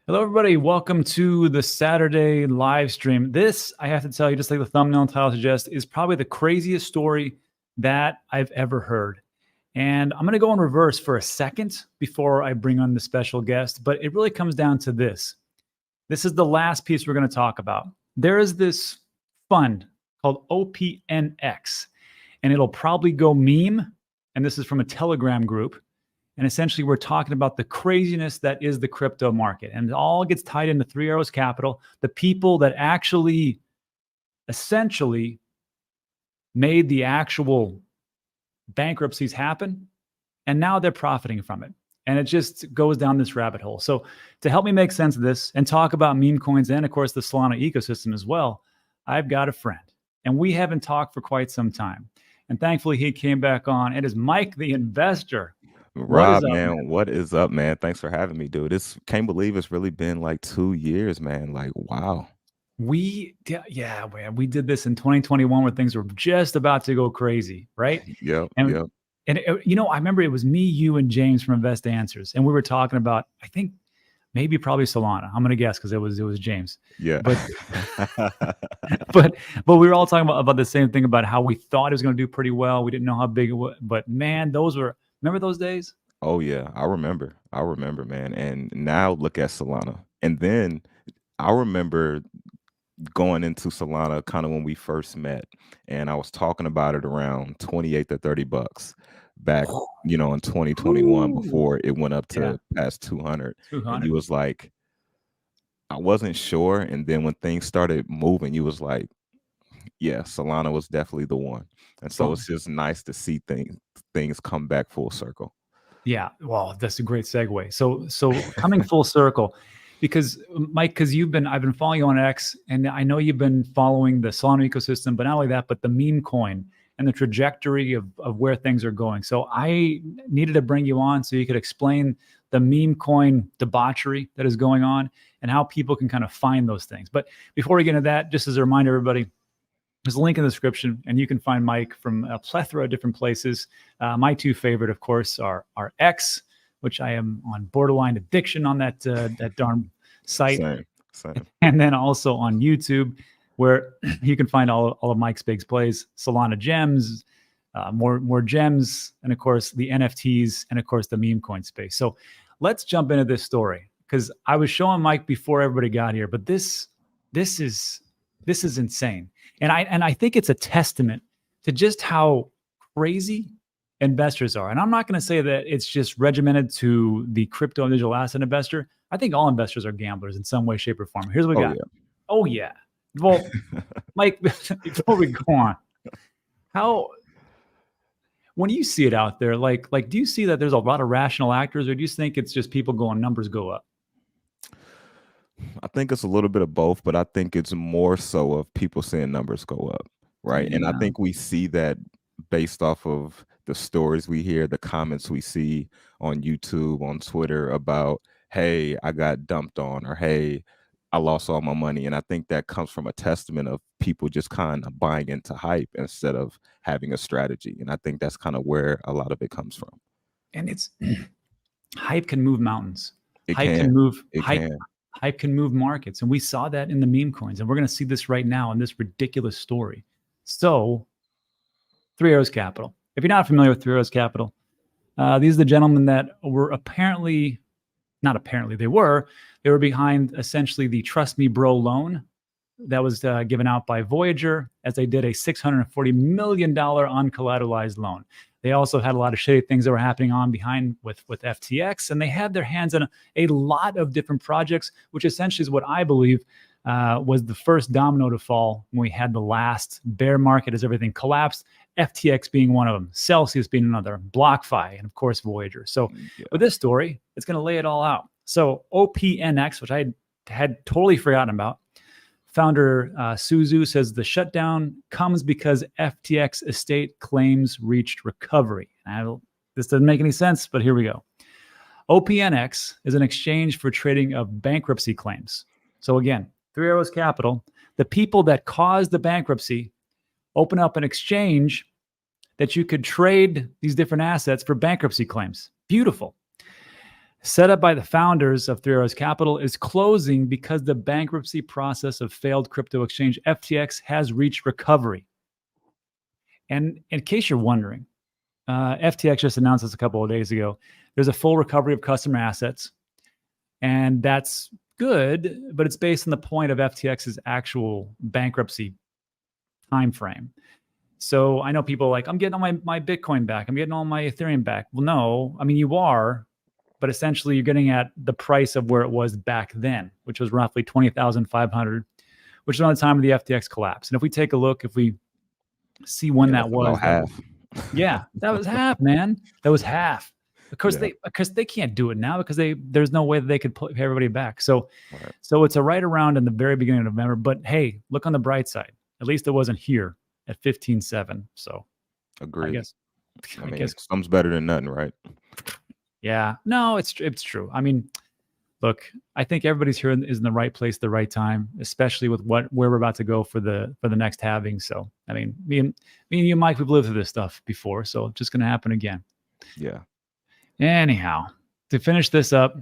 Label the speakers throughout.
Speaker 1: Hello, everybody. Welcome to the Saturday live stream. This, I have to tell you, just like the thumbnail and title suggests, is probably the craziest story that I've ever heard. And I'm going to go in reverse for a second before I bring on the special guest, but it really comes down to this. This is the last piece we're going to talk about. There is this fund called OPNX, and it'll probably go meme. And this is from a Telegram group. And essentially, we're talking about the craziness that is the crypto market. And it all gets tied into Three Arrows Capital, the people that actually essentially made the actual bankruptcies happen. And now they're profiting from it. And it just goes down this rabbit hole. So to help me make sense of this and talk about meme coins and, of course, the Solana ecosystem as well, I've got a friend. And we haven't talked for quite some time. And thankfully, he came back on. It is Mike, the investor.
Speaker 2: Rob, man, what is up, man? Thanks for having me, dude. Can't believe it's really been like 2 years, man. Like, wow.
Speaker 1: We did this in 2021 where things were just about to go crazy, right?
Speaker 2: Yep.
Speaker 1: And I remember it was me, you, and James from Invest Answers, and we were talking about, I think, maybe probably Solana. I'm gonna guess because it was James.
Speaker 2: Yeah.
Speaker 1: But we were all talking about the same thing, about how we thought it was gonna do pretty well. We didn't know how big it was, but man, remember those days?
Speaker 2: Oh yeah, I remember, man. And now look at Solana. And then I remember going into Solana kind of when we first met, and I was talking about it around 28 to 30 bucks back, in 2021 before it went up to past 200. And you was like, I wasn't sure. And then when things started moving, you was like, yeah, Solana was definitely the one. And so it's just nice to see things come back full circle.
Speaker 1: Yeah, well, that's a great segue. So coming full circle, because Mike, I've been following you on X, and I know you've been following the Solana ecosystem, but not only that, but the meme coin and the trajectory of where things are going. So I needed to bring you on so you could explain the meme coin debauchery that is going on and how people can kind of find those things. But before we get into that, just as a reminder, everybody, there's a link in the description, and you can find Mike from a plethora of different places. My two favorite, of course, are X, which I am on borderline addiction on that darn site.
Speaker 2: Same.
Speaker 1: And then also on YouTube, where you can find all of Mike's big plays, Solana gems, more gems, and of course the NFTs, and of course the meme coin space. So let's jump into this story, because I was showing Mike before everybody got here, but this is insane. And I think it's a testament to just how crazy investors are. And I'm not going to say that it's just regimented to the crypto and digital asset investor. I think all investors are gamblers in some way, shape, or form. Here's what we got.
Speaker 2: Yeah.
Speaker 1: Oh, yeah. Well, Mike, before we go on, when you see it out there, like, do you see that there's a lot of rational actors, or do you think it's just people going, numbers go up?
Speaker 2: I think it's a little bit of both, but I think it's more so of people seeing numbers go up, right? Yeah. And I think we see that based off of the stories we hear, the comments we see on YouTube, on Twitter about, hey, I got dumped on, or hey, I lost all my money. And I think that comes from a testament of people just kind of buying into hype instead of having a strategy. And I think that's kind of where a lot of it comes from.
Speaker 1: And it's hype can move mountains.
Speaker 2: Hype
Speaker 1: can move markets. And we saw that in the meme coins. And we're going to see this right now in this ridiculous story. So Three Arrows Capital. If you're not familiar with Three Arrows Capital, these are the gentlemen that were they were behind essentially the Trust Me Bro loan that was given out by Voyager, as they did a $640 million uncollateralized loan. They also had a lot of shady things that were happening on behind with FTX, and they had their hands on a lot of different projects, which essentially is what I believe was the first domino to fall when we had the last bear market as everything collapsed, FTX being one of them, Celsius being another, BlockFi, and of course Voyager. So with this story, it's going to lay it all out. So OPNX, which I had totally forgotten about, founder Suzu says the shutdown comes because FTX estate claims reached recovery. This doesn't make any sense, but here we go. OPNX is an exchange for trading of bankruptcy claims. So again, Three Arrows Capital, the people that caused the bankruptcy, open up an exchange that you could trade these different assets for bankruptcy claims. Beautiful. set up by the founders of Three Arrows Capital, is closing because the bankruptcy process of failed crypto exchange FTX has reached recovery. And in case you're wondering, FTX just announced this a couple of days ago. There's a full recovery of customer assets, and that's good, but it's based on the point of FTX's actual bankruptcy time frame. So I know people are like, I'm getting all my Bitcoin back. I'm getting all my Ethereum back. Well, no, I mean, you are, but essentially you're getting at the price of where it was back then, which was roughly 20,500, which is around the time of the FTX collapse. And if we take a look, if we see when that was,
Speaker 2: half.
Speaker 1: Yeah, that was half, man. That was half. Of course, they can't do it now because there's no way that they could pay everybody back. So, so it's a right around in the very beginning of November. But hey, look on the bright side. At least it wasn't here at 15.7. So,
Speaker 2: agreed.
Speaker 1: I guess
Speaker 2: some's better than nothing, right?
Speaker 1: Yeah, no, it's true. I mean, look, I think everybody's here is in the right place at the right time, especially with where we're about to go for the next halving. So, I mean, me and you, Mike, we've lived through this stuff before, so it's just going to happen again.
Speaker 2: Yeah.
Speaker 1: Anyhow, to finish this up,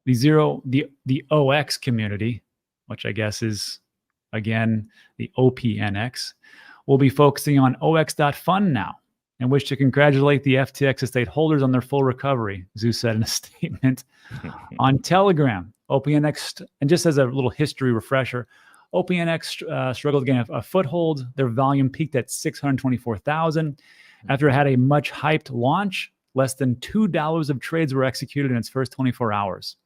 Speaker 1: the OX community, which I guess is again the OPNX, will be focusing on OX.fund now, and wish to congratulate the FTX estate holders on their full recovery, Zeus said in a statement. On Telegram, OPNX, and just as a little history refresher, OPNX struggled to gain a foothold. Their volume peaked at 624,000. After it had a much hyped launch, less than $2 of trades were executed in its first 24 hours.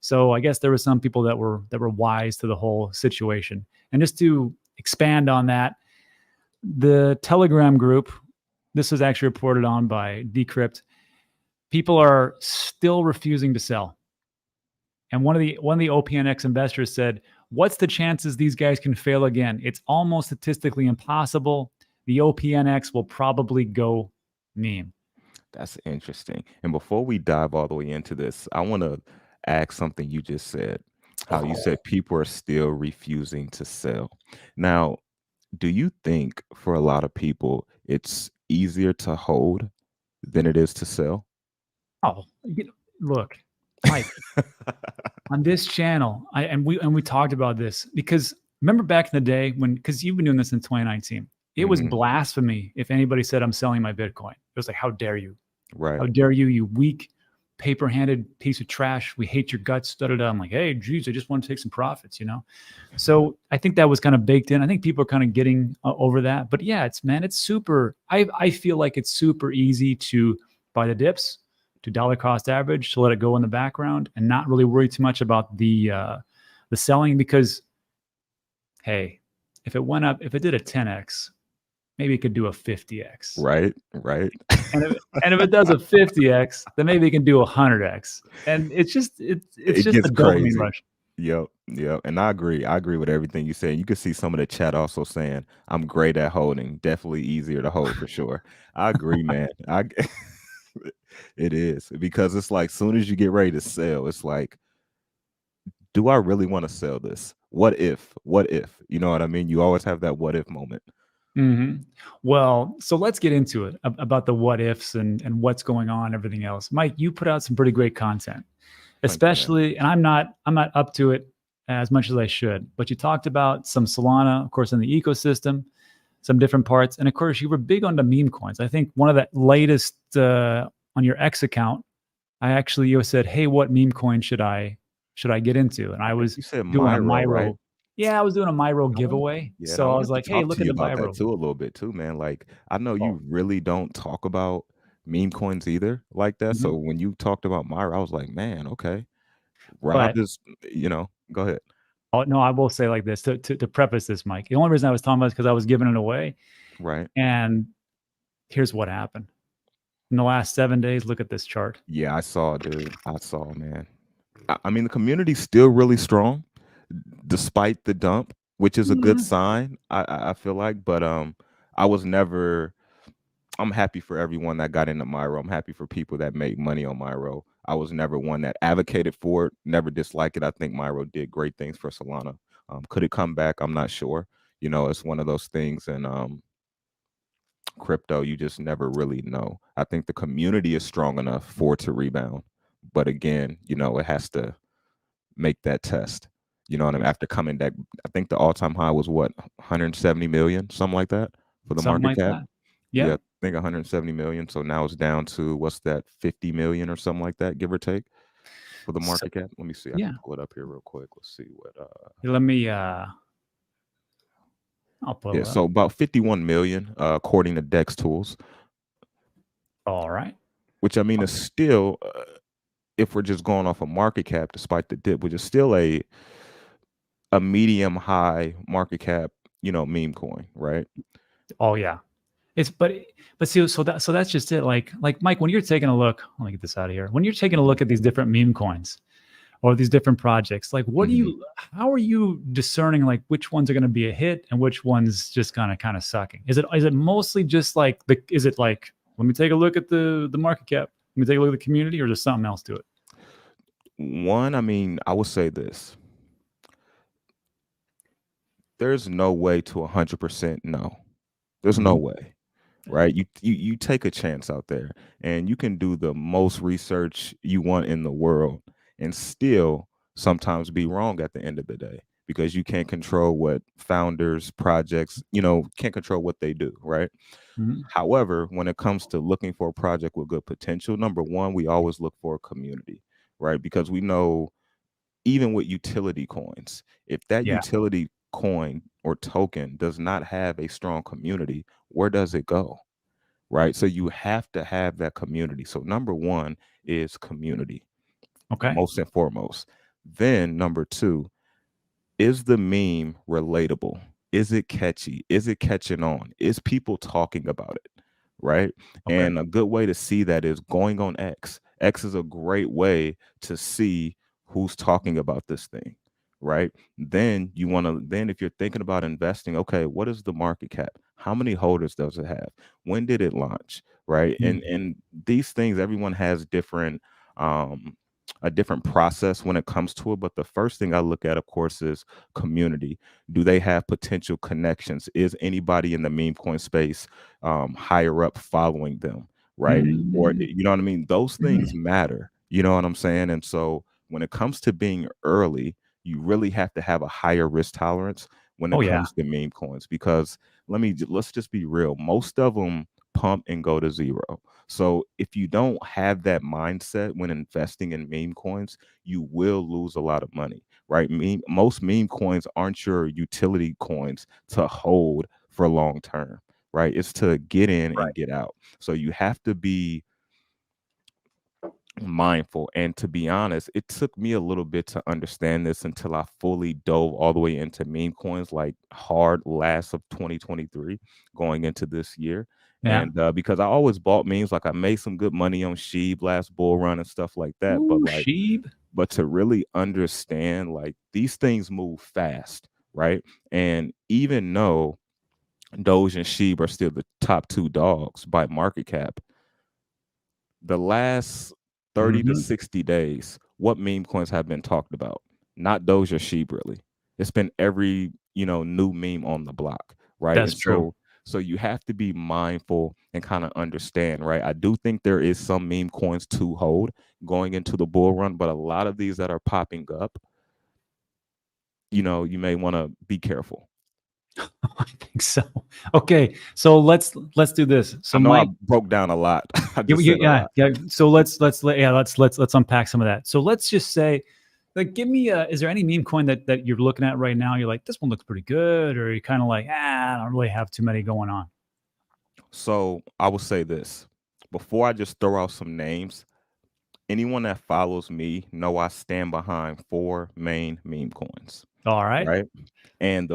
Speaker 1: So I guess there were some people that were wise to the whole situation. And just to expand on that, the Telegram group, this was actually reported on by Decrypt, people are still refusing to sell. And one of the OPNX investors said, "What's the chances these guys can fail again? It's almost statistically impossible. The OPNX will probably go meme."
Speaker 2: That's interesting. And before we dive all the way into this, I want to ask something you just said. How you said people are still refusing to sell. Now, do you think for a lot of people it's easier to hold than it is to sell?
Speaker 1: Oh, look, Mike, on this channel, we talked about this because remember back in the day because you've been doing this in 2019, it was blasphemy if anybody said I'm selling my Bitcoin. It was like, how dare you?
Speaker 2: Right.
Speaker 1: How dare you, you weak, paper-handed piece of trash. We hate your guts. Da-da-da. I'm like, hey, geez, I just want to take some profits, you know? So I think that was kind of baked in. I think people are kind of getting over that. But yeah, it's super, I feel like it's super easy to buy the dips, to dollar cost average, to let it go in the background and not really worry too much about the selling because, hey, if it went up, if it did a 10x, maybe it could do a 50x.
Speaker 2: Right.
Speaker 1: And if it does a 50x, then maybe it can do a 100x. And it's just a dopamine rush.
Speaker 2: Yep. And I agree with everything you said. You can see some of the chat also saying, I'm great at holding. Definitely easier to hold for sure. I agree, man. It is because it's like soon as you get ready to sell, it's like, do I really want to sell this? What if? You know what I mean? You always have that what if moment.
Speaker 1: Mm-hmm. Well, so let's get into it about the what ifs and what's going on, everything else. Mike, you put out some pretty great content, especially, and I'm not up to it as much as I should, but you talked about some Solana, of course, in the ecosystem, some different parts. And of course, you were big on the meme coins. I think one of the latest on your X account, you said, hey, what meme coin should I get into? And I was doing a Myro. Right? Yeah, I was doing a Myro giveaway.
Speaker 2: Yeah,
Speaker 1: so I was like, hey, look at the
Speaker 2: Myro. Too a little bit too, man. Like, I know you really don't talk about meme coins either like that. So when you talked about Myro, I was like, man, okay. Rob is, go ahead.
Speaker 1: Oh, no, I will say like this to preface this, Mike. The only reason I was talking about it is because I was giving it away.
Speaker 2: Right.
Speaker 1: And here's what happened. In the last 7 days, look at this chart.
Speaker 2: Yeah, I saw, dude. I saw, man. I mean, the community's still really strong despite the dump, which is a good sign, I feel like. But I'm happy for everyone that got into Myro. I'm happy for people that make money on Myro. I was never one that advocated for it, never disliked it. I think Myro did great things for Solana. Could it come back? I'm not sure. It's one of those things. And crypto, you just never really know. I think the community is strong enough for it to rebound. But again, you know, it has to make that test. You know what I mean? After coming back, I think the all-time high was what, 170 million, something like that for the
Speaker 1: Something
Speaker 2: market
Speaker 1: like
Speaker 2: cap.
Speaker 1: that.
Speaker 2: Yeah,
Speaker 1: Yeah.
Speaker 2: I think 170 million. So now it's down to what's that, 50 million or something like that, give or take, for the
Speaker 1: So,
Speaker 2: market cap. Let me see. I
Speaker 1: yeah.
Speaker 2: can pull it up here real quick. Let's see what
Speaker 1: Let me I'll pull
Speaker 2: yeah,
Speaker 1: it up.
Speaker 2: so about 51 million according to Dex Tools,
Speaker 1: All right.
Speaker 2: which I mean is still if we're just going off a market cap despite the dip, which is still a medium high market cap, you know, meme coin, right?
Speaker 1: Oh yeah. It's but see, so that's just it. Like Mike, when you're taking a look, let me get this out of here. When you're taking a look at these different meme coins or these different projects, like
Speaker 2: Mhm.
Speaker 1: how are you discerning like which ones are going to be a hit and which ones just kind of sucking? Is it mostly just like is it like, let me take a look at the market cap, let me take a look at the community, or there's something else to it?
Speaker 2: One, I mean, I would say this. There's no way to 100% know. There's no
Speaker 1: Mhm.
Speaker 2: way, right? You take a chance out there and you can do the most research you want in the world and still sometimes be wrong at the end of the day because you can't control what founders, projects, you know, can't control what they do, right?
Speaker 1: Mhm.
Speaker 2: However, when it comes to looking for a project with good potential, number one, we always look for a community, right? Because we know even with utility coins, if that
Speaker 1: Yeah.
Speaker 2: utility coin or token does not have a strong community, where does it go? Right. So you have to have that community. So number one is community,
Speaker 1: Okay.
Speaker 2: most and foremost. Then number two, is the meme relatable? Is it catchy? Is it catching on? Is people talking about it? Right.
Speaker 1: Okay.
Speaker 2: And a good way to see that is going on X. X is a great way to see who's talking about this thing. Right. Then you want to, then if you're thinking about investing, okay, what is the market cap? How many holders does it have? When did it launch? Right.
Speaker 1: Mhm.
Speaker 2: And these things, everyone has different a different process when it comes to it. But the first thing I look at, of course, is community. Do they have potential connections? Is anybody in the meme coin space higher up following them? Right. Or,
Speaker 1: Mhm.
Speaker 2: you know what I mean? Those things
Speaker 1: Mhm.
Speaker 2: matter. You know what I'm saying? And so when it comes to being early, you really have to have a higher risk tolerance when
Speaker 1: Oh
Speaker 2: it
Speaker 1: yeah.
Speaker 2: comes to meme coins because let's just be real. Most of them pump and go to zero. So if you don't have that mindset when investing in meme coins, you will lose a lot of money, right? Most meme coins aren't your utility coins to hold for long term, right? It's to get in
Speaker 1: Right.
Speaker 2: and get out. So you have to be mindful. And to be honest, it took me a little bit to understand this until I fully dove all the way into meme coins, like hard last of 2023 going into this year.
Speaker 1: Yeah.
Speaker 2: And because I always bought memes, like I made some good money on Sheeb last bull run and stuff like that. But
Speaker 1: Ooh,
Speaker 2: like,
Speaker 1: Sheeb.
Speaker 2: but to really understand, like these things move fast, right? And even though Doge and Sheeb are still the top two dogs by market cap, the last 30 to
Speaker 1: Mhm.
Speaker 2: 60 days, what meme coins have been talked about? Not Doja Sheep, really. It's been every, you know, new meme on the block, right?
Speaker 1: That's
Speaker 2: And
Speaker 1: true.
Speaker 2: so you have to be mindful and kind of understand, right? I do think there is some meme coins to hold going into the bull run, but a lot of these that are popping up, you know, you may want to be careful.
Speaker 1: I think so. Okay, so let's do this.
Speaker 2: I
Speaker 1: So
Speaker 2: know I
Speaker 1: Mike,
Speaker 2: broke down a lot. I
Speaker 1: yeah,
Speaker 2: just said a lot.
Speaker 1: yeah. So let's unpack some of that. So let's just say, like, give me is there any meme coin that you're looking at right now? You're like, this one looks pretty good, or you're kind of like, I don't really have too many going on.
Speaker 2: So I will say this before I just throw out some names. Anyone that follows me know I stand behind four main meme coins,
Speaker 1: All right.
Speaker 2: right? And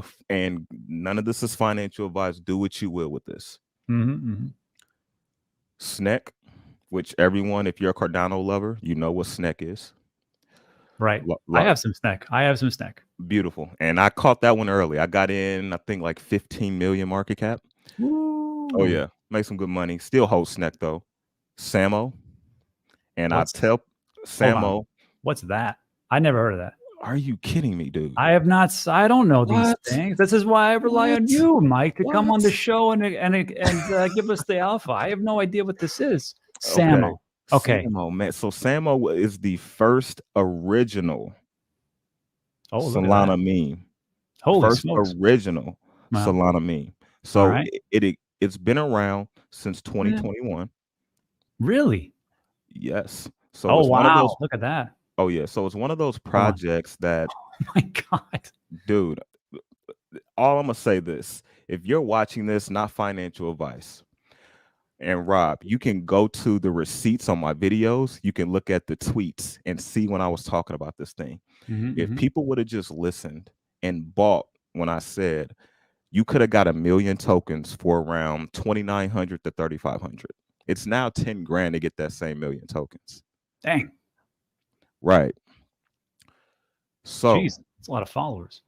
Speaker 2: none of this is financial advice. Do what you will with this.
Speaker 1: Mm-hmm.
Speaker 2: SNEC, which everyone, if you're a Cardano lover, you know what SNEC is.
Speaker 1: Right.
Speaker 2: Lo-
Speaker 1: I
Speaker 2: lo-
Speaker 1: have some snack. I have some snack.
Speaker 2: Beautiful. And I caught that one early. I got in, I think like 15 million market cap. Oh
Speaker 1: Ooh.
Speaker 2: yeah, make some good money. Still hold SNEC though. Samo, and I
Speaker 1: What's
Speaker 2: tell
Speaker 1: hold on?
Speaker 2: Samo,
Speaker 1: What's that? I never heard of that.
Speaker 2: are you kidding me, dude?
Speaker 1: I have not. I don't know these
Speaker 2: What?
Speaker 1: things. This is why I rely on
Speaker 2: What?
Speaker 1: you, Mike, to come on the
Speaker 2: What?
Speaker 1: show and give us the alpha. I have no idea what this is.
Speaker 2: Okay.
Speaker 1: Samo. Okay.
Speaker 2: Samo, man. So Samo is the first original
Speaker 1: Oh, look at that.
Speaker 2: Solana meme.
Speaker 1: Holy
Speaker 2: First
Speaker 1: smokes.
Speaker 2: original
Speaker 1: Wow.
Speaker 2: Solana meme.
Speaker 1: All
Speaker 2: So
Speaker 1: right.
Speaker 2: it's been around since
Speaker 1: Yeah.
Speaker 2: 2021.
Speaker 1: Really?
Speaker 2: Yes. So
Speaker 1: Oh,
Speaker 2: it's one of those.
Speaker 1: wow. Look at that.
Speaker 2: Oh yeah. So it's one of those
Speaker 1: Hold on.
Speaker 2: projects that,
Speaker 1: Oh my God.
Speaker 2: dude. All I'm gonna say this: if you're watching this, not financial advice. And Rob, you can go to the receipts on my videos. You can look at the tweets and see when I was talking about this thing. If people would have just listened and bought when I said you could have got 1 million tokens for around 2,900 to 3,500. It's now 10 grand to get that same million tokens.
Speaker 1: Dang.
Speaker 2: Right. So,
Speaker 1: Jeez, it's a lot of followers.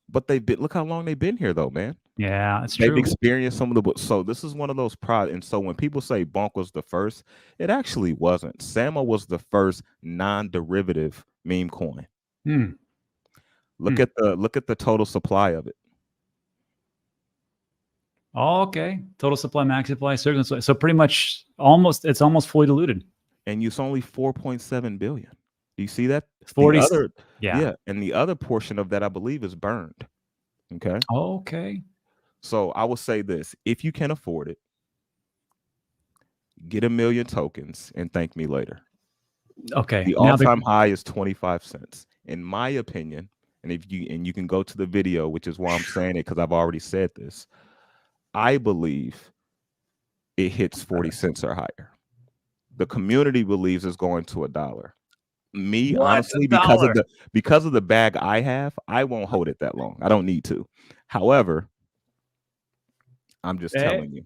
Speaker 2: but they've been, look how long they've been here though, man.
Speaker 1: Yeah, it's
Speaker 2: They've
Speaker 1: true.
Speaker 2: experienced some of the, so this is one of those and so when people say Bonk was the first, it actually wasn't. Samo was the first non-derivative meme coin. Look at the total supply of it.
Speaker 1: Oh, okay. Total supply, max supply, circle. So pretty much it's almost fully diluted.
Speaker 2: And it's only 4.7 billion. Do you see that?
Speaker 1: 40.
Speaker 2: The other,
Speaker 1: yeah.
Speaker 2: And the other portion of that, I believe, is burned. Okay.
Speaker 1: Okay.
Speaker 2: So I will say this: if you can afford it, get 1 million tokens and thank me later.
Speaker 1: Okay.
Speaker 2: The all-time high is 25 cents, in my opinion. And you can go to the video, which is why I'm saying it, because I've already said this. I believe it hits 40 cents or higher. The community believes it's going to $1. Me, honestly, because of the bag I have, I won't hold it that long. I don't need to. However, I'm just telling you.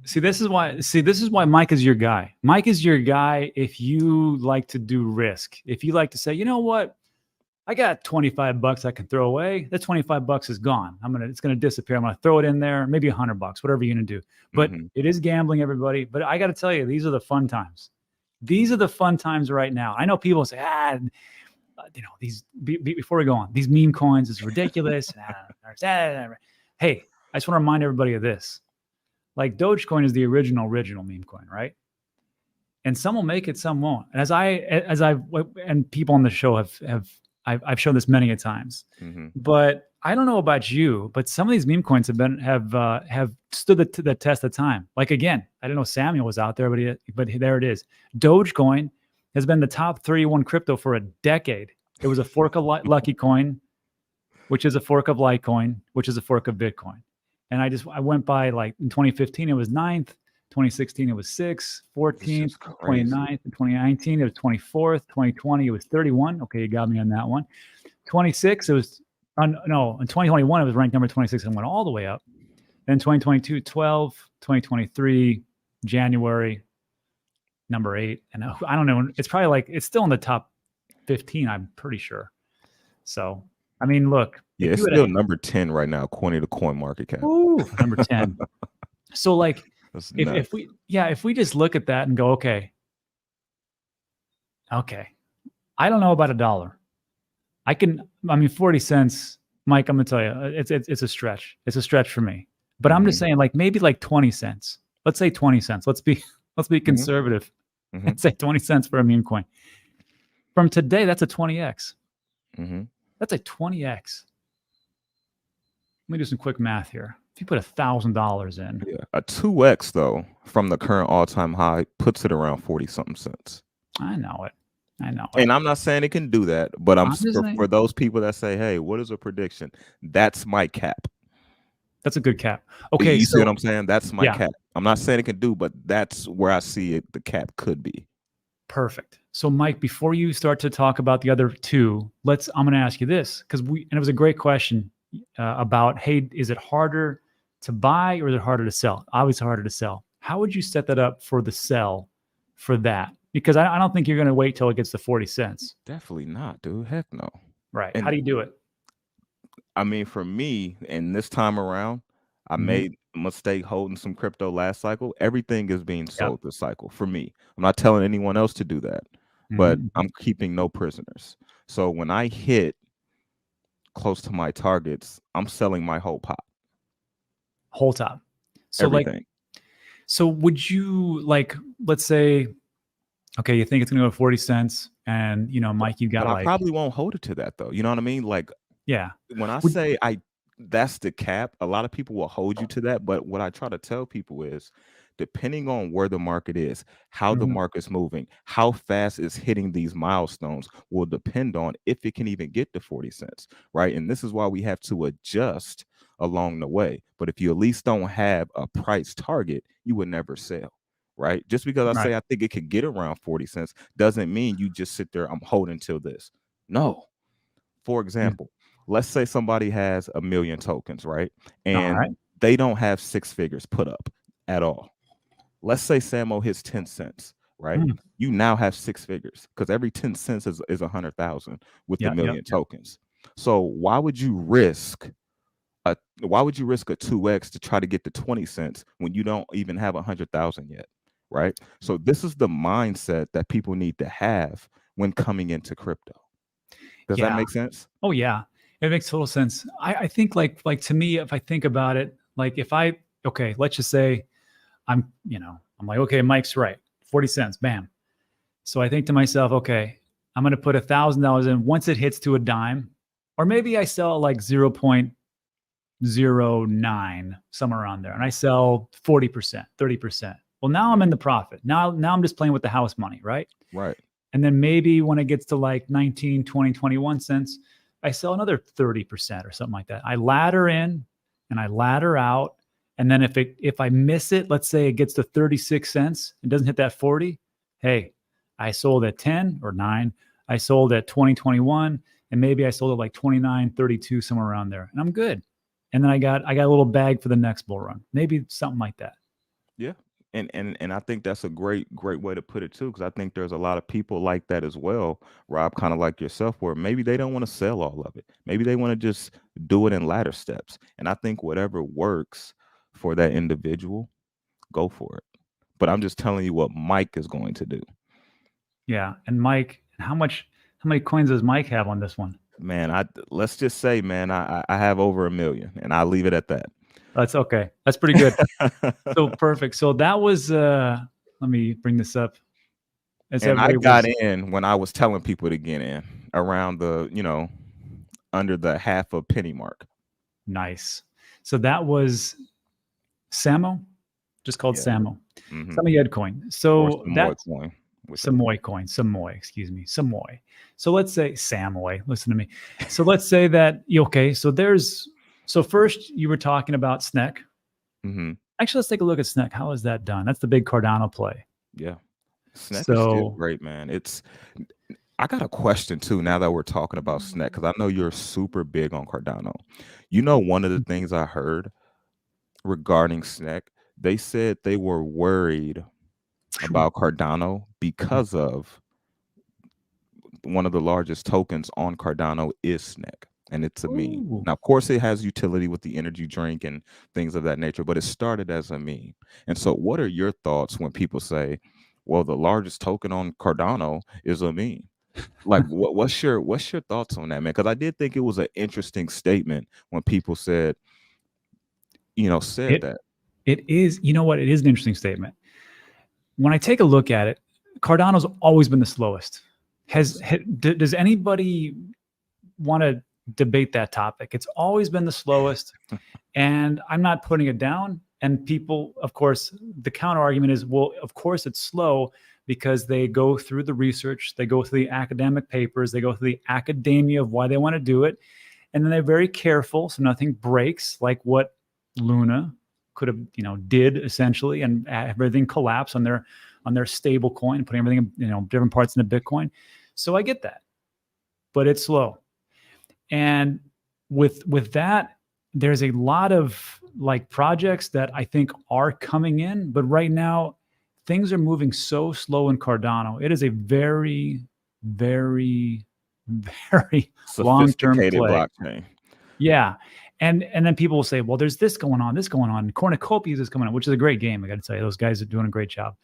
Speaker 1: See, this is why Mike is your guy. Mike is your guy if you like to do risk. If you like to say, you know what? I got 25 bucks I can throw away. That 25 bucks is gone. It's gonna disappear. I'm gonna throw it in there, maybe 100 bucks, whatever you're gonna do. But it is gambling, everybody. But I gotta tell you, these are the fun times. These are the fun times right now. I know people say, these before we go on, these meme coins is ridiculous. Hey, I just want to remind everybody of this. Like Dogecoin is the original meme coin, right? And some will make it, some won't. And people on the show I've shown this many a times. But I don't know about you, but some of these meme coins have stood the test of time. Like again, I didn't know Samuel was out there, but there it is. Dogecoin has been the top 31 crypto for a decade. It was a fork of Lucky Coin, which is a fork of Litecoin, which is a fork of Bitcoin. And I went by, like in 2015 it was 9th, 2016 it was 6th, 14th, 29th, in 2019 it was 24th, 2020 it was 31. Okay, you got me on that one. 26 it was in 2021 it was ranked number 26 and went all the way up. Then 2022 12, 2023 January number 8, and I don't know, it's probably like it's still in the top 15, I'm pretty sure. So I mean, look,
Speaker 2: yeah, it's still number 10 right now according to CoinMarketCap.
Speaker 1: Ooh, number 10. So like if we just look at that and go, okay, I don't know about $1. 40 cents, Mike, I'm gonna tell you, it's a stretch. It's a stretch for me. But I'm just saying, like maybe like 20 cents. Let's say 20 cents. Let's be conservative. And say 20 cents for a meme coin. From today, that's a 20x. That's a 20x. Let me do some quick math here. If you put $1,000 in,
Speaker 2: a 2x though from the current all-time high puts it around 40 something cents.
Speaker 1: I know it.
Speaker 2: And I'm not saying it can do that, but for those people that say, "Hey, what is a prediction?" That's my cap.
Speaker 1: That's a good cap. Okay,
Speaker 2: you see what I'm saying? That's my cap. I'm not saying it can do, but that's where I see it. The cap could be.
Speaker 1: Perfect. So, Mike, before you start to talk about the other two, I'm going to ask you this, because it was a great question about, hey, is it harder to buy or is it harder to sell? Obviously harder to sell. How would you set that up for the sell for that? Because I don't think you're going to wait till it gets to 40 cents.
Speaker 2: Definitely not, dude. Heck no.
Speaker 1: Right. And how do you do it?
Speaker 2: I mean, for me, and this time around, I made a mistake holding some crypto last cycle. Everything is being sold this cycle for me. I'm not telling anyone else to do that, but I'm keeping no prisoners. So when I hit close to my targets, I'm selling my whole pot.
Speaker 1: Whole top. So
Speaker 2: everything.
Speaker 1: So would you, like, let's say Okay, you think it's gonna go to 40 cents, and
Speaker 2: But
Speaker 1: Mike, you got
Speaker 2: I
Speaker 1: like,
Speaker 2: probably won't hold it to that though. You know what I mean? Like
Speaker 1: yeah.
Speaker 2: when I
Speaker 1: Would
Speaker 2: say that's the cap, a lot of people will hold you to that. But what I try to tell people is depending on where the market is, how the
Speaker 1: Mhm.
Speaker 2: market's moving, how fast it's hitting these milestones will depend on if it can even get to 40 cents, right? And this is why we have to adjust along the way. But if you at least don't have a price target, you would never sell. Right. Just because I
Speaker 1: Right.
Speaker 2: say I think it could get around 40 cents doesn't mean you just sit there, I'm holding till this. No. For
Speaker 1: Mm.
Speaker 2: example, let's say somebody has 1,000,000 tokens, right?
Speaker 1: All
Speaker 2: And
Speaker 1: right.
Speaker 2: they don't have 6 figures put up at all. Let's say Samo hits 10 cents, right?
Speaker 1: Mm.
Speaker 2: You now have 6 figures because every 10 cents is 100,000 with the
Speaker 1: Yep, yep,
Speaker 2: million
Speaker 1: yep.
Speaker 2: tokens. So why would you risk a 2x to try to get to 20 cents when you don't even have 100,000 yet? Right. So this is the mindset that people need to have when coming into crypto. Does that
Speaker 1: Yeah.
Speaker 2: make sense?
Speaker 1: Oh, yeah. It makes total sense. I think like to me, if I think about it, like if I okay, let's just say I'm like, okay, Mike's right. 40 cents, bam. So I think to myself, okay, I'm gonna put $1,000 in. Once it hits to a dime, or maybe I sell like 0.09, somewhere around there, and I sell 40%, 30%. Well, now I'm in the profit. Now I'm just playing with the house money, right?
Speaker 2: Right.
Speaker 1: And then maybe when it gets to like 19, 20, 21 cents, I sell another 30% or something like that. I ladder in and I ladder out. And then if I miss it, let's say it gets to 36 cents and doesn't hit that 40, hey, I sold at 10 or 9. I sold at 2021, and maybe I sold at like 29, 32, somewhere around there. And I'm good. And then I got a little bag for the next bull run. Maybe something like that.
Speaker 2: Yeah. And I think that's a great way to put it too, because I think there's a lot of people like that as well, Rob, kind of like yourself, where maybe they don't want to sell all of it. Maybe they want to just do it in ladder steps. And I think whatever works for that individual, go for it. But I'm just telling you what Mike is going to do.
Speaker 1: Yeah. And Mike, how many coins does Mike have on this one?
Speaker 2: Man, let's just say, man, I have over 1,000,000, and I'll leave it at that.
Speaker 1: That's okay. That's pretty good. So perfect. So that was let me bring this up. As
Speaker 2: And I
Speaker 1: everybody
Speaker 2: got
Speaker 1: was
Speaker 2: in when I was telling people to get in around under the half a penny mark.
Speaker 1: nice. So that was Samo, just called
Speaker 2: Yeah.
Speaker 1: Samo.
Speaker 2: Hmm.
Speaker 1: Samoyed coin.
Speaker 2: Or
Speaker 1: So
Speaker 2: Samoy
Speaker 1: that's
Speaker 2: coin, whichever.
Speaker 1: Samoy coin. Samoy, excuse me. Samoy. So let's say Samoy. Listen to me. So let's say that okay. So first you were talking about SNEC.
Speaker 2: Hmm.
Speaker 1: Actually, let's take a look at SNEC. How is that done? That's the big Cardano play.
Speaker 2: Yeah. Snack is still
Speaker 1: So
Speaker 2: great, man. I got a question too now that we're talking about Snack, because I know you're super big on Cardano. One of the things I heard regarding Snack, they said they were worried about Cardano because of one of the largest tokens on Cardano is Snack, and it's a meme.
Speaker 1: Ooh.
Speaker 2: Now, of course, it has utility with the energy drink and things of that nature, but it started as a meme. And so, what are your thoughts when people say, "Well, the largest token on Cardano is a meme"? Like, what's your thoughts on that, man? Because I did think it was an interesting statement when people said
Speaker 1: It
Speaker 2: that.
Speaker 1: it is, you know what? It is an interesting statement. When I take a look at it, Cardano's always been the slowest.
Speaker 2: Yes.
Speaker 1: Does anybody want to debate that topic? It's always been the slowest, and I'm not putting it down. And people, of course, the counter argument is, well, of course it's slow because they go through the research, they go through the academic papers, they go through the academia of why they want to do it, and then they're very careful so nothing breaks, like what Luna could have, did essentially, and everything collapse on their stable coin, putting everything, different parts into Bitcoin. So I get that, but it's slow. And with that, there's a lot of like projects that I think are coming in, but right now things are moving so slow in Cardano. It is a very, very, very long-term
Speaker 2: Sophisticated
Speaker 1: play.
Speaker 2: blockchain.
Speaker 1: Yeah. And then people will say, well, there's this going on. Cornucopias is coming on, which is a great game. I got to tell you, those guys are doing a great job.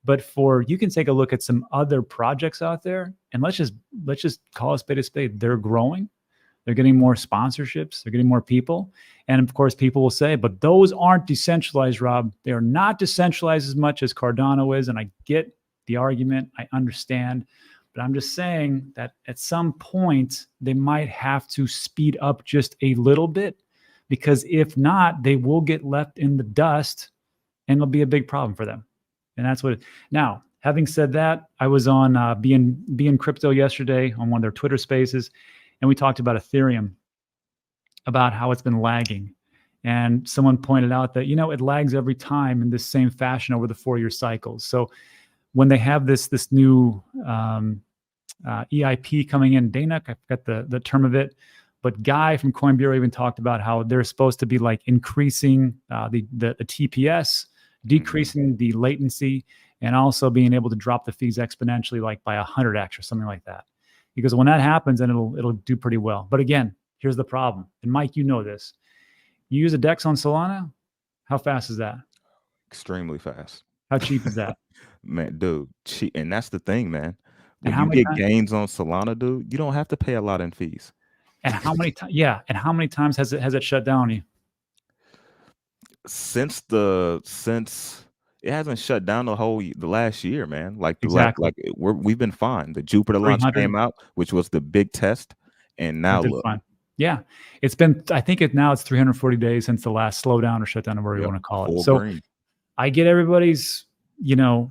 Speaker 1: But you can take a look at some other projects out there, and let's just call a spade a spade. They're growing. They're getting more sponsorships. They're getting more people. And of course, people will say, but those aren't decentralized, Rob. They are not decentralized as much as Cardano is. And I get the argument. I understand. But I'm just saying that at some point, they might have to speed up just a little bit, because if not, they will get left in the dust and it'll be a big problem for them. And that's what now, having said that, I was on being Crypto yesterday on one of their Twitter spaces, and we talked about Ethereum, about how it's been lagging. And someone pointed out that, it lags every time in this same fashion over the 4-year cycles. So when they have this new EIP coming in, DANUC, I forgot the term of it, but Guy from Coin Bureau even talked about how they're supposed to be like increasing the TPS, decreasing the latency, and also being able to drop the fees exponentially, like by 100x or something like that. Because when that happens, then it'll do pretty well. But again, here's the problem. And Mike, you know this. You use a DEX on Solana, how fast is that?
Speaker 2: Extremely fast.
Speaker 1: How cheap is that?
Speaker 2: Man, dude, cheap. And that's the thing, man.
Speaker 1: And
Speaker 2: When
Speaker 1: how
Speaker 2: you
Speaker 1: many
Speaker 2: get gains on Solana, dude, you don't have to pay a lot in fees.
Speaker 1: And how many times? Yeah, and how many times has it shut down on you?
Speaker 2: Since it hasn't shut down the last year, man. Like
Speaker 1: Exactly.
Speaker 2: we've been fine. The Jupiter launch
Speaker 1: 300.
Speaker 2: came out, which was the big test, and now
Speaker 1: It did
Speaker 2: look.
Speaker 1: fine. Yeah, it's been. I think it's 340 days since the last slowdown or shutdown, or whatever you want to call it.
Speaker 2: Full
Speaker 1: So
Speaker 2: green.
Speaker 1: I get everybody's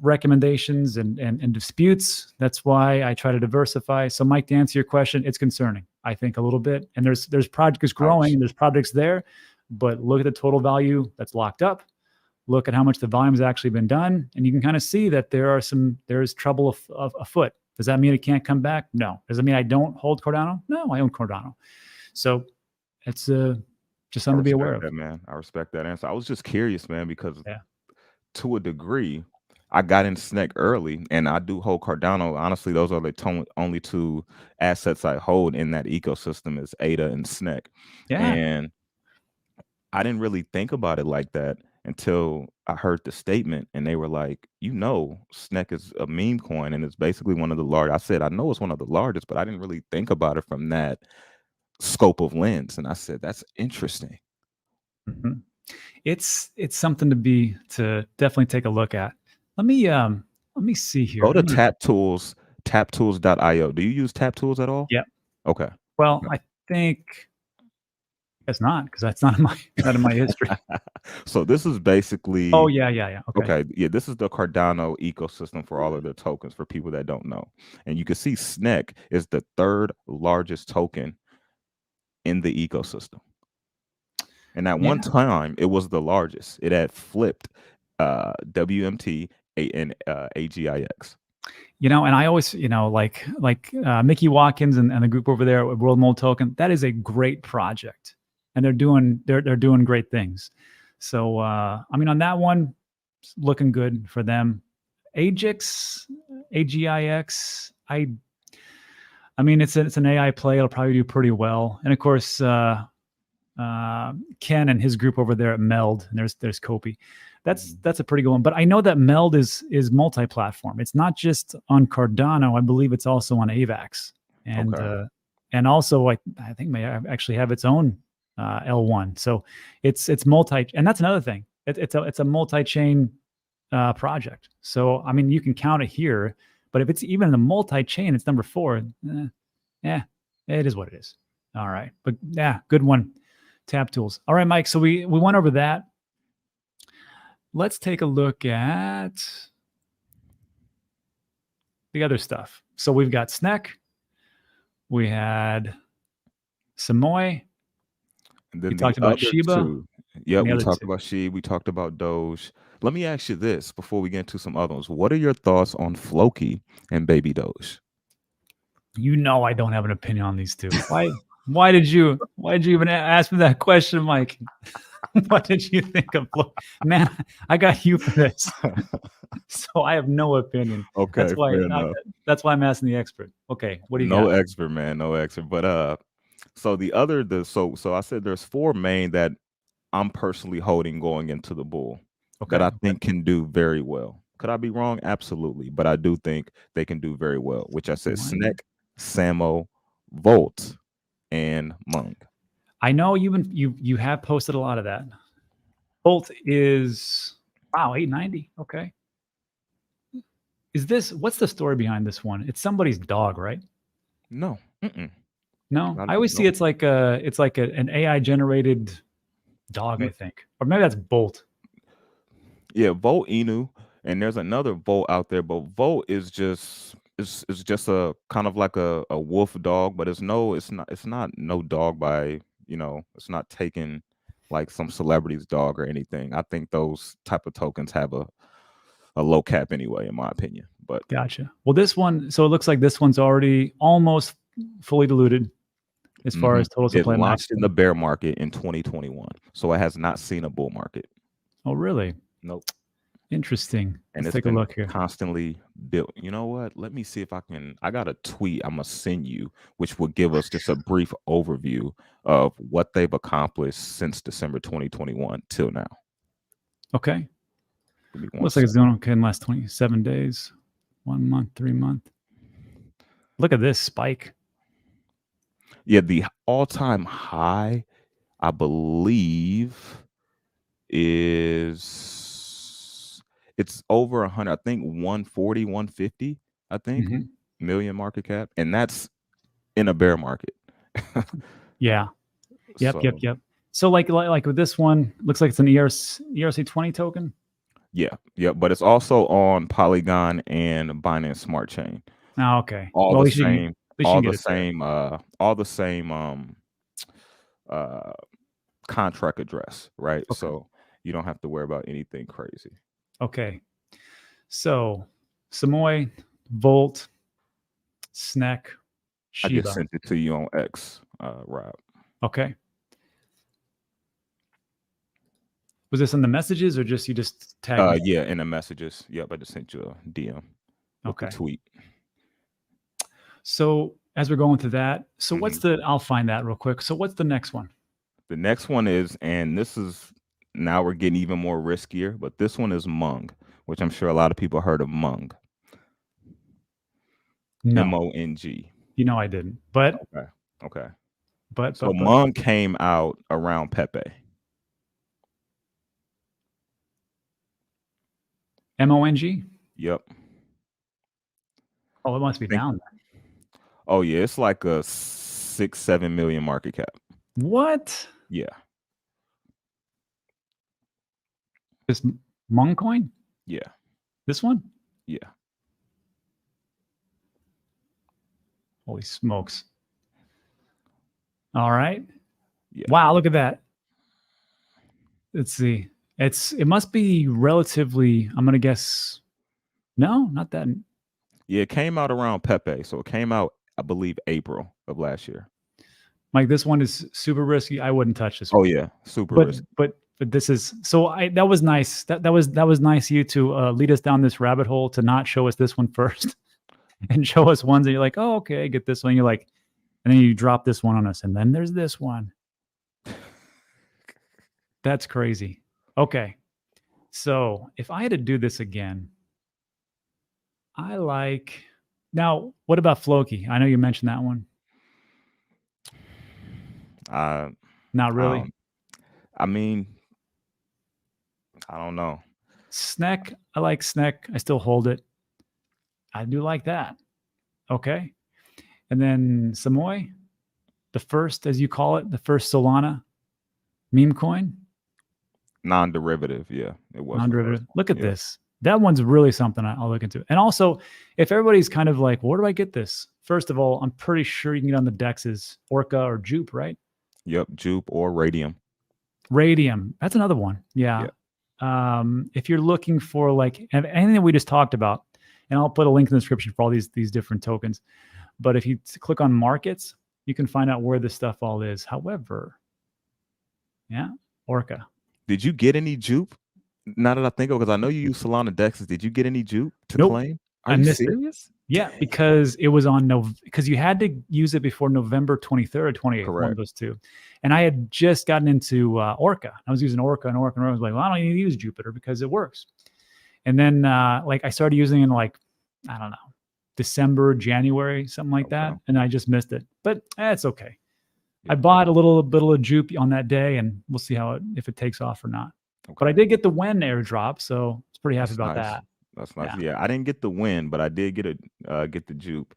Speaker 1: recommendations and disputes. That's why I try to diversify. So Mike, to answer your question, it's concerning, I think, a little bit. And there's projects growing and there's projects there, but look at the total value that's locked up. Look at how much the volume has actually been done, and you can kind of see that there's trouble afoot. Does that mean it can't come back? No. Does it mean I don't hold Cardano? No, I own Cardano. So it's just something to be aware of.
Speaker 2: That, man. I respect that answer. I was just curious, man, because to a degree, I got in SNEC early, and I do hold Cardano. Honestly, those are the only two assets I hold in that ecosystem is ADA and SNEC.
Speaker 1: Yeah.
Speaker 2: And I didn't really think about it like that until I heard the statement, and they were like, SNEC is a meme coin, and it's basically one of the large. I said, I know it's one of the largest, but I didn't really think about it from that scope of lens. And I said, that's interesting.
Speaker 1: Mm-hmm. It's something to definitely take a look at. Let me see here.
Speaker 2: Go to taptools.io. Do you use TapTools at all?
Speaker 1: Yeah.
Speaker 2: Okay.
Speaker 1: Well, I think it's not, because that's not in my history.
Speaker 2: So this is basically.
Speaker 1: Oh yeah.
Speaker 2: Okay. Yeah, this is the Cardano ecosystem for all of their tokens for people that don't know. And you can see SNEC is the third largest token in the ecosystem. And at one time, it was the largest. It had flipped WMT and AGIX.
Speaker 1: And I always, like Mickey Watkins and the group over there at World Mold Token, that is a great project, and they're doing great things. So on that one, it's looking good for them. AGIX, it's an AI play. It'll probably do pretty well. And of course, Ken and his group over there at Meld, and there's Kopi. That's a pretty good one. But I know that Meld is multi-platform. It's not just on Cardano. I believe it's also on AVAX, and also I think may actually have its own L1. So it's multi, and that's another thing. It's a multi-chain project. So you can count it here, but if it's even a multi-chain, it's number 4. It is what it is. All right, but good one. TapTools. All right, Mike. So we went over that. Let's take a look at the other stuff. So we've got SNEC. We had Samoy. We talked about Shiba.
Speaker 2: Yeah, we talked about Shiba. We talked about Doge. Let me ask you this before we get into some other ones. What are your thoughts on Floki and Baby Doge?
Speaker 1: I don't have an opinion on these two. Why did you even ask me that question, Mike? What did you think of Floki? Man, I got you for this. So I have no opinion.
Speaker 2: Okay,
Speaker 1: that's why I'm asking the expert. Okay, what do you got?
Speaker 2: No expert, man. No expert. But so so I said there's 4 main that I'm personally holding going into the bull that I think can do very well. Could I be wrong? Absolutely. But I do think they can do very well, which I said SNEC, Samo, Volt, and Mung.
Speaker 1: I know you have posted a lot of that. Volt is 890. Okay. What's the story behind this one? It's somebody's dog, right?
Speaker 2: No. Mm-mm.
Speaker 1: No,
Speaker 2: Not,
Speaker 1: I always see
Speaker 2: nope.
Speaker 1: it's like an AI generated dog, I
Speaker 2: Mm,
Speaker 1: think, or maybe that's Bolt.
Speaker 2: Yeah, Volt Inu, and there's another Volt out there, but Volt is just it's just a kind of like a wolf dog, but it's not no dog by, it's not taking like some celebrity's dog or anything. I think those type of tokens have a low cap anyway, in my opinion. But
Speaker 1: Gotcha. Well, this one, so it looks like this one's already almost fully diluted as far
Speaker 2: mhm.
Speaker 1: as total
Speaker 2: It
Speaker 1: supply max.
Speaker 2: launched in the bear market in 2021, so it has not seen a bull market.
Speaker 1: Oh, really?
Speaker 2: Nope.
Speaker 1: Interesting.
Speaker 2: And
Speaker 1: Let's
Speaker 2: it's
Speaker 1: take a
Speaker 2: been
Speaker 1: look here.
Speaker 2: constantly built. You know what? Let me see if I got a tweet I'm gonna send you, which will give us just a brief overview of what they've accomplished since December 2021 till now.
Speaker 1: Okay.
Speaker 2: Give me one
Speaker 1: Looks like it's
Speaker 2: second.
Speaker 1: doing okay in the last 27 days, 1 month, 3 month. Look at this spike.
Speaker 2: Yeah, the all-time high, I believe, is it's over 100. I think 140, 150, I think,
Speaker 1: Mhm.
Speaker 2: million market cap, and that's in a bear market.
Speaker 1: Yeah. Yep.
Speaker 2: So
Speaker 1: So like with this one, looks like it's an ERC20 token.
Speaker 2: yeah, but it's also on Polygon and Binance Smart Chain.
Speaker 1: Oh, okay.
Speaker 2: All
Speaker 1: Well,
Speaker 2: the
Speaker 1: at least you can,
Speaker 2: same,
Speaker 1: at least you can get it there.
Speaker 2: all the same uh contract address, right?
Speaker 1: Okay.
Speaker 2: So you don't have to worry about anything crazy.
Speaker 1: Okay. So Samoy, Volt, Snek,
Speaker 2: I just
Speaker 1: Shiba.
Speaker 2: sent it to you on X, Rob.
Speaker 1: Okay. Was this in the messages or just you just tagged me?
Speaker 2: Yeah, in the messages. Yep, I just sent you a DM with the
Speaker 1: Okay.
Speaker 2: tweet.
Speaker 1: So as we're going through that, so what's
Speaker 2: Mhm.
Speaker 1: I'll find that real quick. So what's the next one?
Speaker 2: The next one is, and this is now we're getting even more riskier, but this one is Mung, which I'm sure a lot of people heard of Mung.
Speaker 1: No,
Speaker 2: Mong.
Speaker 1: I didn't. But
Speaker 2: Okay. Okay.
Speaker 1: but
Speaker 2: So
Speaker 1: but but
Speaker 2: Mung came out around Pepe.
Speaker 1: Mong.
Speaker 2: Yep.
Speaker 1: Oh, it must be
Speaker 2: Think,
Speaker 1: down there.
Speaker 2: oh yeah, it's like a 6-7 million market cap.
Speaker 1: What?
Speaker 2: Yeah.
Speaker 1: This Hmong coin?
Speaker 2: Yeah.
Speaker 1: This one?
Speaker 2: Yeah.
Speaker 1: Holy smokes! All right.
Speaker 2: Yeah.
Speaker 1: Wow, look at that. Let's see. It must be relatively. I'm gonna guess. No, not that.
Speaker 2: Yeah, it came out around Pepe. So it came out, I believe, April of last year.
Speaker 1: Mike, this one is super risky. I wouldn't touch this
Speaker 2: Oh
Speaker 1: one.
Speaker 2: yeah, super
Speaker 1: But
Speaker 2: risky.
Speaker 1: but this is so. That was nice. That was nice of you to lead us down this rabbit hole to not show us this one first and show us ones that you're like, oh, okay, get this one. You're like, and then you drop this one on us, and then there's this one. That's crazy. Okay, so if I had to do this again, I like. Now, what about Floki? I know you mentioned that one.
Speaker 2: I
Speaker 1: Not
Speaker 2: I
Speaker 1: really.
Speaker 2: don't, I mean, I don't know.
Speaker 1: Snek, I like Snek. I still hold it. I do like that. Okay. And then Samoy, the first, as you call it, the first Solana meme coin,
Speaker 2: Non-derivative, yeah. It was the first
Speaker 1: non-derivative.
Speaker 2: one.
Speaker 1: Look at
Speaker 2: Yeah.
Speaker 1: this. That one's really something I'll look into. And also, if everybody's kind of like, where do I get this? First of all, I'm pretty sure you can get on the DEXs, Orca or Jupe, right?
Speaker 2: Yep, Jupe or Radium.
Speaker 1: Radium. That's another one. Yeah. If you're looking for like anything that we just talked about, and I'll put a link in the description for all these different tokens. But if you click on markets, you can find out where this stuff all is. However, yeah, Orca.
Speaker 2: Did you get any Jupe? Now that I think of it, because I know you use Solana Dexes. Did you get any Jupe to
Speaker 1: Nope,
Speaker 2: claim? Are
Speaker 1: I
Speaker 2: you
Speaker 1: missed it.
Speaker 2: serious?
Speaker 1: Yeah, because it was on because you had to use it before November 23rd, 28th, one of
Speaker 2: Correct.
Speaker 1: those two. And I had just gotten into Orca. I was using Orca and I was like, well, I don't need to use Jupiter because it works. And then like I started using it in like, I don't know, December, January, something like that. And I just missed it. But it's okay.
Speaker 2: Yeah.
Speaker 1: I bought a little bit of Jupe on that day and we'll see if it takes off or not. Okay. But I did get the Wen airdrop, so I was pretty happy about that.
Speaker 2: That's nice.
Speaker 1: Yeah.
Speaker 2: Yeah, I didn't get the win, but I did get the jupe.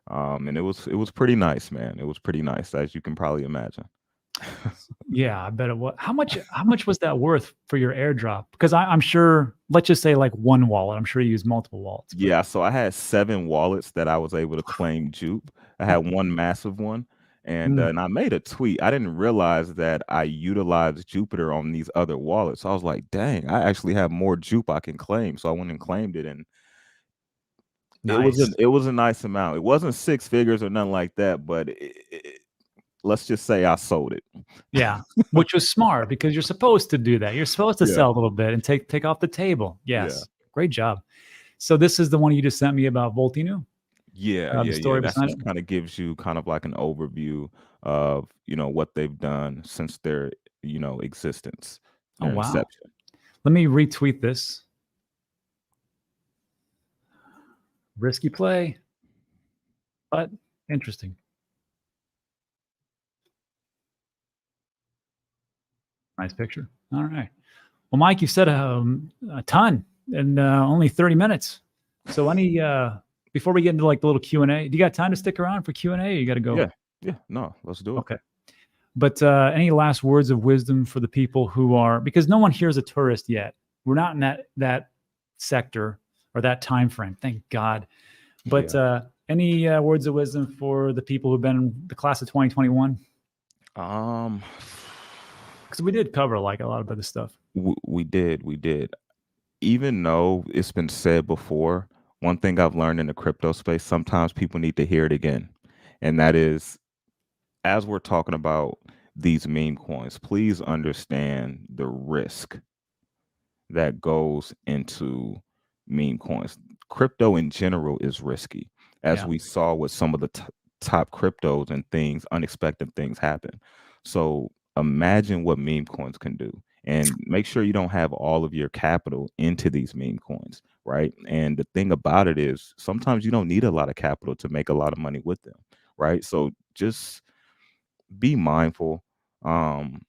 Speaker 2: And it was pretty nice, man. It was pretty nice, as you can probably imagine.
Speaker 1: Yeah, I bet it was. How much was that worth for your airdrop? Because I'm sure, let's just say like one wallet. I'm sure you use multiple wallets, but
Speaker 2: Yeah, so I had 7 wallets that I was able to claim jupe. I had one massive one,
Speaker 1: mm,
Speaker 2: and I made a tweet. I didn't realize that I utilized Jupiter on these other wallets. I was like, "Dang, I actually have more jupe I can claim." So I went and claimed it, and
Speaker 1: nice.
Speaker 2: it was a nice amount. It wasn't 6 figures or nothing like that, but let's just say I sold it.
Speaker 1: Yeah, which was smart because you're supposed to do that. You're supposed to
Speaker 2: Yeah,
Speaker 1: sell a little bit and take off the table.
Speaker 2: yeah.
Speaker 1: Yes, great job. So this is the one you just sent me about Voltinu,
Speaker 2: Yeah,
Speaker 1: the
Speaker 2: yeah, yeah.
Speaker 1: story
Speaker 2: That's
Speaker 1: behind
Speaker 2: just
Speaker 1: it.
Speaker 2: kind of gives you kind of like an overview of, what they've done since their, existence,
Speaker 1: Oh
Speaker 2: their
Speaker 1: wow.
Speaker 2: inception.
Speaker 1: Let me retweet this. Risky play, but interesting. Nice picture. All right. Well, Mike, you said a ton in only 30 minutes. So any before we get into like the little Q&A, do you got time to stick around for Q&A or you got to go?
Speaker 2: Yeah, yeah. No, let's do it.
Speaker 1: Okay. But any last words of wisdom for the people who are, because no one here is a tourist yet. We're not in that sector or that time frame, thank God. But
Speaker 2: Yeah.
Speaker 1: any words of wisdom for the people who've been in the class of 2021?
Speaker 2: Um,
Speaker 1: Because we did cover like a lot of other stuff.
Speaker 2: we did. Even though it's been said before, one thing I've learned in the crypto space, sometimes people need to hear it again, and that is, as we're talking about these meme coins, please understand the risk that goes into meme coins. Crypto in general is risky, as
Speaker 1: Yeah.
Speaker 2: we saw with some of the top cryptos and things, unexpected things happen. So imagine what meme coins can do. And make sure you don't have all of your capital into these meme coins, right? And the thing about it is sometimes you don't need a lot of capital to make a lot of money with them, right? So just be mindful. Um,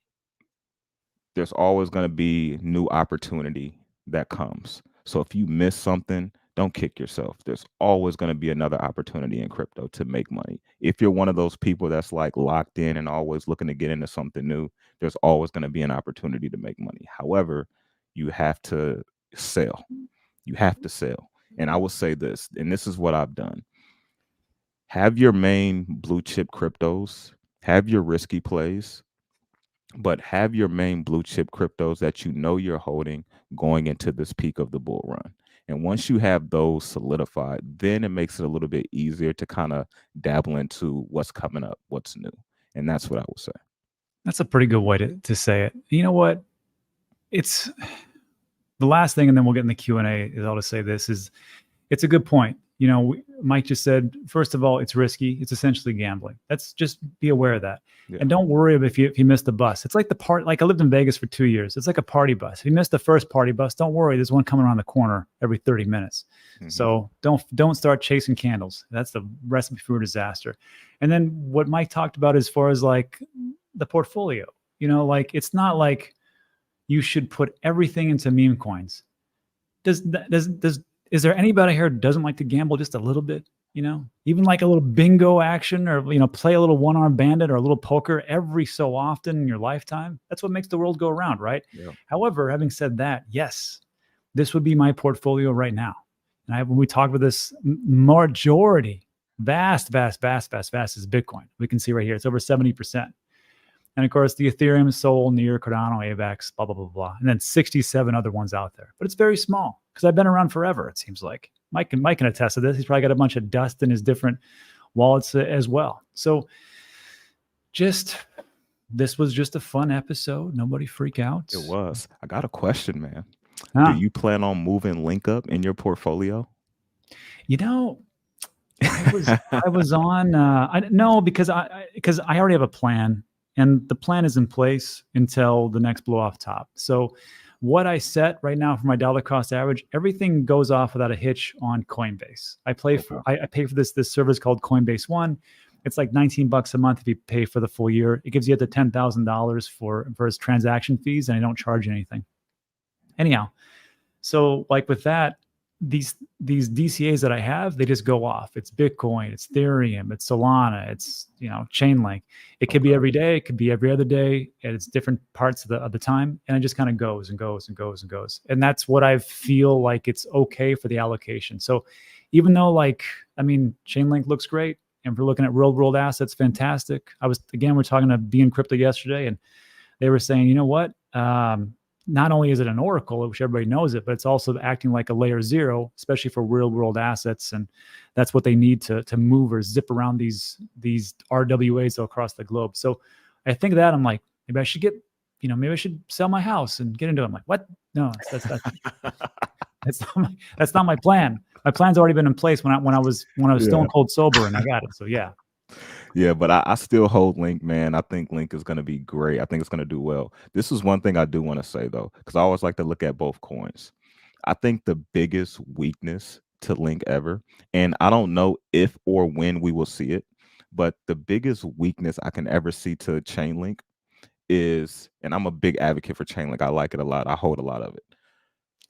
Speaker 2: there's always going to be new opportunity that comes. So if you miss something, don't kick yourself. There's always going to be another opportunity in crypto to make money. If you're one of those people that's like locked in and always looking to get into something new, there's always going to be an opportunity to make money. However, you have to sell. You have to sell. And I will say this, and this is what I've done. Have your main blue chip cryptos, have your risky plays, but have your main blue chip cryptos that you're holding going into this peak of the bull run. And once you have those solidified, then it makes it a little bit easier to kind of dabble into what's coming up, what's new. And that's what I would say.
Speaker 1: That's a pretty good way to say it. You know what? It's the last thing, and then we'll get in the Q&A, is I'll just say this is, it's a good point. You know, Mike just said, first of all, it's risky. It's essentially gambling. Let's just be aware of that.
Speaker 2: Yeah.
Speaker 1: And don't worry if you miss the bus. It's like the part, like I lived in Vegas for 2 years. It's like a party bus. If you miss the first party bus, don't worry. There's one coming around the corner every 30 minutes.
Speaker 2: Mhm.
Speaker 1: So don't start chasing candles. That's the recipe for disaster. And then what Mike talked about as far as like the portfolio, you know, like it's not like you should put everything into meme coins. Is there anybody here who doesn't like to gamble just a little bit? You know, even like a little bingo action, or play a little one-armed bandit or a little poker every so often in your lifetime. That's what makes the world go around, right?
Speaker 2: Yeah.
Speaker 1: However, having said that, yes, this would be my portfolio right now. And when we talk about this, majority, vast is Bitcoin. We can see right here, it's over 70%. And of course, the Ethereum, Sol, Near, Cardano, AVAX, blah, blah, blah, blah. And then 67 other ones out there. But it's very small because I've been around forever, it seems like. Mike can attest to this. He's probably got a bunch of dust in his different wallets as well. So this was just a fun episode. Nobody freak out.
Speaker 2: It was. I got a question, man.
Speaker 1: Huh.
Speaker 2: Do you plan on moving LinkUp in your portfolio?
Speaker 1: You know, I was on, no, because I already have a plan. And the plan is in place until the next blow off top. So what I set right now for my dollar cost average, everything goes off without a hitch on Coinbase. I pay for this service called Coinbase One. It's like $19 a month if you pay for the full year. It gives you up to $10,000 for its transaction fees, and I don't charge anything. Anyhow, so like with that, these DCAs that I have, they just go off. It's Bitcoin, it's Ethereum, it's Solana, it's Chainlink. It could be every day, it could be every other day, and it's different parts of the time, and it just kind of goes and goes and goes and goes. And that's what I feel like it's okay for the allocation. So even though Chainlink looks great, and if we're looking at real world assets, fantastic. We're talking to Be in Crypto yesterday, and they were saying, you know what? Not only is it an oracle, which everybody knows it, but it's also acting like a layer zero, especially for real world assets. And that's what they need to move or zip around these RWAs across the globe. So I think that I'm like, maybe I should get, maybe I should sell my house and get into it. I'm like, what? No, that's not my plan. My plan's already been in place when I was stone cold sober, and I got it. So yeah.
Speaker 2: Yeah, but I still hold Link, man. I think Link is going to be great. I think it's going to do well. This is one thing I do want to say, though, because I always like to look at both coins. I think the biggest weakness to Link ever, and I don't know if or when we will see it, but the biggest weakness I can ever see to Chainlink is, and I'm a big advocate for Chainlink. I like it a lot. I hold a lot of it.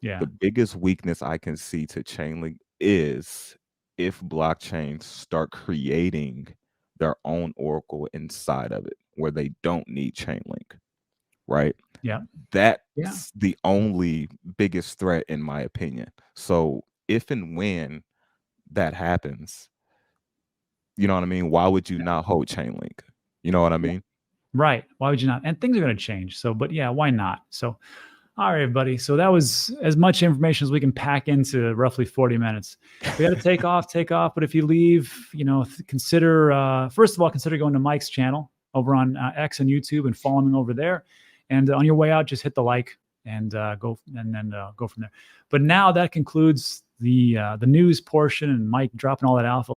Speaker 1: Yeah.
Speaker 2: The biggest weakness I can see to Chainlink is if blockchains start creating their own oracle inside of it where they don't need Chainlink, right?
Speaker 1: Yeah.
Speaker 2: That's the only biggest threat in my opinion. So if and when that happens, you know what I mean? Why would you not hold Chainlink? You know what I mean?
Speaker 1: Right. Why would you not? And things are going to change. So, but yeah, why not? So, all right, everybody. So that was as much information as we can pack into roughly 40 minutes. We got to take off. But if you leave, consider, first of all, consider going to Mike's channel over on X and YouTube and following him over there. And on your way out, just hit the like and go from there. But now that concludes the news portion and Mike dropping all that alpha.